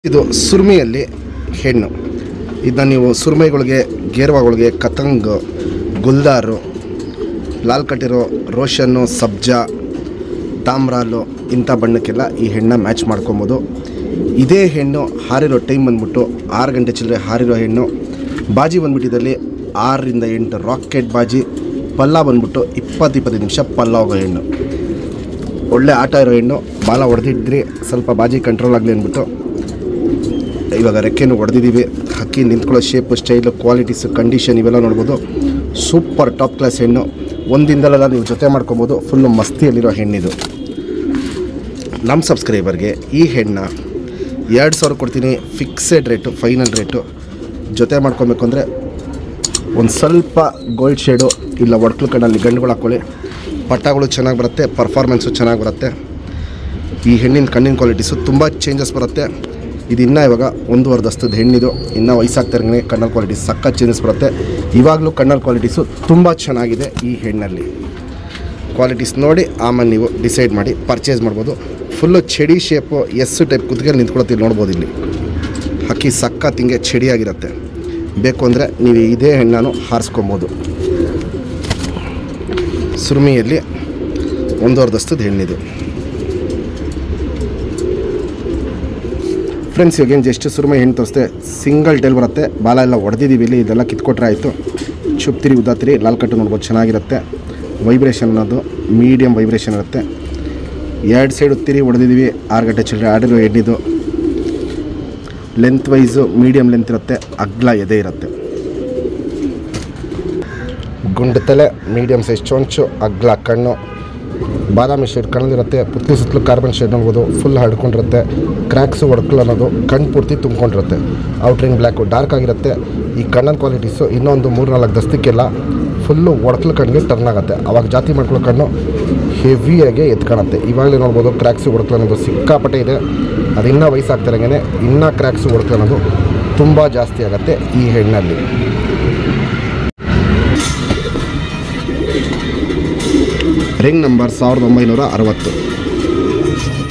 ಇದು ಸುರ್ಮಿಯಲ್ಲಿ ಹೆಣ್ಣು. ಇದನ್ನ ನೀವು ಸುರ್ಮೈಗಳಿಗೆ, ಗೇರ್ವಾಗಳಿಗೆ, ಕತಂಗ್, ಗುಲ್ದಾರು, ಲಾಲ್ ಕಟ್ಟಿರೋ, ರೋಷನ್ನು, ಸಬ್ಜಾ, ತಾಮ್ರಾಲು ಇಂಥ ಬಣ್ಣಕ್ಕೆಲ್ಲ ಈ ಹೆಣ್ಣು ಮ್ಯಾಚ್ ಮಾಡ್ಕೊಬೋದು. ಇದೇ ಹೆಣ್ಣು ಹಾರಿರೋ ಟೈಮ್ ಬಂದ್ಬಿಟ್ಟು 6 ಗಂಟೆ ಚಿಲ್ಲರೆ ಹಾರಿರೋ ಹೆಣ್ಣು. ಬಾಜಿ ಬಂದ್ಬಿಟ್ಟಿದ್ದಲ್ಲಿ 6 ರಿಂದ 8 ರಾಕೆಟ್ ಬಾಜಿ. ಪಲ್ಲ ಬಂದ್ಬಿಟ್ಟು 20-25 ನಿಮಿಷ ಪಲ್ಲ ಹೋಗೋ ಹೆಣ್ಣು. ಒಳ್ಳೆ ಆಟ ಇರೋ ಹೆಣ್ಣು. ಬಾಲ ಹೊಡೆದಿದ್ರಿ ಸ್ವಲ್ಪ ಬಾಜಿ ಕಂಟ್ರೋಲ್ ಆಗಲಿ ಅಂದ್ಬಿಟ್ಟು ಇವಾಗ ರೆಕ್ಕೆನೂ ಹೊಡೆದಿದ್ದೀವಿ. ಹಕ್ಕಿ ನಿಂತ್ಕೊಳ್ಳೋ ಶೇಪು, ಸ್ಟೈಲು, ಕ್ವಾಲಿಟೀಸು, ಕಂಡೀಷನ್ ಇವೆಲ್ಲ ನೋಡ್ಬೋದು. ಸೂಪರ್ ಟಾಪ್ ಕ್ಲಾಸ್ ಹೆಣ್ಣು. ಒಂದಿಂದಲೆಲ್ಲ ನೀವು ಜೊತೆ ಮಾಡ್ಕೊಬೋದು. ಫುಲ್ಲು ಮಸ್ತಿಯಲ್ಲಿರೋ ಹೆಣ್ಣಿದು. ನಮ್ಮ ಸಬ್ಸ್ಕ್ರೈಬರ್ಗೆ ಈ ಹೆಣ್ಣ 2000 ಕೊಡ್ತೀನಿ. Fixed rate, final rate. ಜೊತೆ ಮಾಡ್ಕೊಬೇಕು ಅಂದರೆ ಒಂದು ಸ್ವಲ್ಪ ಗೋಲ್ಡ್ ಶೇಡು ಇಲ್ಲ ಒಡ್ಕಲು ಕಣ್ಣಲ್ಲಿ ಗಂಡುಗಳು ಹಾಕ್ಕೊಳ್ಳಿ. ಪಟ್ಟಗಳು ಚೆನ್ನಾಗಿ ಬರುತ್ತೆ, ಪರ್ಫಾರ್ಮೆನ್ಸು ಚೆನ್ನಾಗಿ ಬರುತ್ತೆ. ಈ ಹೆಣ್ಣಿನ ಕಣ್ಣಿನ ಕ್ವಾಲಿಟೀಸು ತುಂಬ ಚೇಂಜಸ್ ಬರುತ್ತೆ. ಇದು ಇನ್ನೂ ಇವಾಗ 1.5 ವರ್ಷದ ಹೆಣ್ಣಿದು. ಇನ್ನೂ ವಯಸ್ಸಾಗ್ತಿರಂಗೆ ಕಣ್ಣಲ್ ಕ್ವಾಲಿಟೀಸ್ ಸಖತ್ ಚೇಂಜಸ್ ಬರುತ್ತೆ. ಇವಾಗಲೂ ಕಣ್ಣಲ್ ಕ್ವಾಲಿಟೀಸು ತುಂಬ ಚೆನ್ನಾಗಿದೆ. ಈ ಹೆಣ್ಣಲ್ಲಿ ಕ್ವಾಲಿಟೀಸ್ ನೋಡಿ ಆಮೇಲೆ ನೀವು ಡಿಸೈಡ್ ಮಾಡಿ ಪರ್ಚೇಸ್ ಮಾಡ್ಬೋದು. ಫುಲ್ಲು ಚಡಿ ಶೇಪು, ಟೈಪ್ ಕುತ್ತಿಗೆಯಲ್ಲಿ ನಿಂತ್ಕೊಳ್ತೀವಿ ನೋಡ್ಬೋದು. ಇಲ್ಲಿ ಹಕ್ಕಿ ಸಖತ್ ಹಿಂಗೆ ಚಡಿಯಾಗಿರುತ್ತೆ. ಬೇಕು ಅಂದರೆ ನೀವು ಇದೇ ಹೆಣ್ಣನ್ನು ಹಾರಿಸ್ಕೊಬೋದು. ಸುರ್ಮಿಯಲ್ಲಿ 1.5 ವರ್ಷದ ಹೆಣ್ಣಿದು. ಫ್ರೆಂಡ್ಸ್, ಇವಾಗೇನು ಜಸ್ಟ್ ಸುರ್ಮೈ ಹೆಣ್ಣು ತೋರಿಸ್ತೆ. ಸಿಂಗಲ್ ಟೇಲ್ ಬರುತ್ತೆ. ಬಾಲ ಎಲ್ಲ ಹೊಡೆದಿದ್ದೀವಿ. ಇಲ್ಲಿ ಇದೆಲ್ಲ ಕಿತ್ಕೊಟ್ರೆ ಆಯಿತು. ಚುಪ್ತಿರಿ ಉದ್ದಾತಿರಿ ಲಾಲ್ ಕಟ್ಟು ನೋಡ್ಬೋದು, ಚೆನ್ನಾಗಿರುತ್ತೆ. ವೈಬ್ರೇಷನ್ ಅನ್ನೋದು ಮೀಡಿಯಮ್ ವೈಬ್ರೇಷನ್ ಇರುತ್ತೆ. 2 ಸೈಡ್ ತಿರಿ ಹೊಡೆದಿದ್ದೀವಿ. 6 ಗಂಟೆ ಚಿಲ್ಲರೆ ಆಡಿರೋ ಹೆಣ್ಣಿದು. ಲೆಂತ್ ವೈಸು ಮೀಡಿಯಮ್ ಲೆಂತ್ ಇರುತ್ತೆ. ಅಗ್ಲ ಎದೆ ಇರುತ್ತೆ. ಗುಂಡು ತಲೆ, ಮೀಡಿಯಮ್ ಸೈಜ್ ಚೊಂಚು, ಅಗ್ಲ ಕಣ್ಣು, ಬಾದಾಮಿ ಶೇಡ್ ಕಣ್ಣಲ್ಲಿರುತ್ತೆ. ಪುತ್ಲಿ ಸುತ್ತಲೂ ಕಾರ್ಬನ್ ಶೇಡ್ ನೋಡ್ಬೋದು. ಫುಲ್ ಹಡ್ಕೊಂಡಿರುತ್ತೆ. ಕ್ರ್ಯಾಕ್ಸು ಒಡ್ಕಲು ಅನ್ನೋದು ಕಣ್ಣು ಪೂರ್ತಿ ತುಂಬ್ಕೊಂಡಿರುತ್ತೆ. ಔಟ್ರಿಂಗ್ ಬ್ಲ್ಯಾಕು ಡಾರ್ಕ್ ಆಗಿರುತ್ತೆ. ಈ ಕಣ್ಣನ ಕ್ವಾಲಿಟೀಸು ಇನ್ನೊಂದು 3-4 ದಸ್ತಕ್ಕೆಲ್ಲ ಫುಲ್ಲು ಒಡ್ಕಲು ಕಣ್ಣಿಗೆ ಟರ್ನ್ ಆಗುತ್ತೆ. ಆವಾಗ ಜಾತಿ ಮಾಡ್ಕೊಳ್ಳೋ ಕಣ್ಣು ಹೆವಿಯಾಗೆ ಎತ್ಕೊಳುತ್ತೆ. ಇವಾಗಲೇ ನೋಡ್ಬೋದು ಕ್ರ್ಯಾಕ್ಸು ಒಡ್ಕಲು ಅನ್ನೋದು ಸಿಕ್ಕಾಪಟ್ಟೆ ಇದೆ. ಅದು ಇನ್ನೂ ವಯಸ್ಸಾಗ್ತಿರಂಗೆ ಇನ್ನೂ ಕ್ರ್ಯಾಕ್ಸು ಒಡ್ಕಲು ಅನ್ನೋದು ತುಂಬ ಜಾಸ್ತಿ ಆಗುತ್ತೆ ಈ ಹೆಣ್ಣಲ್ಲಿ. Ring number 1960.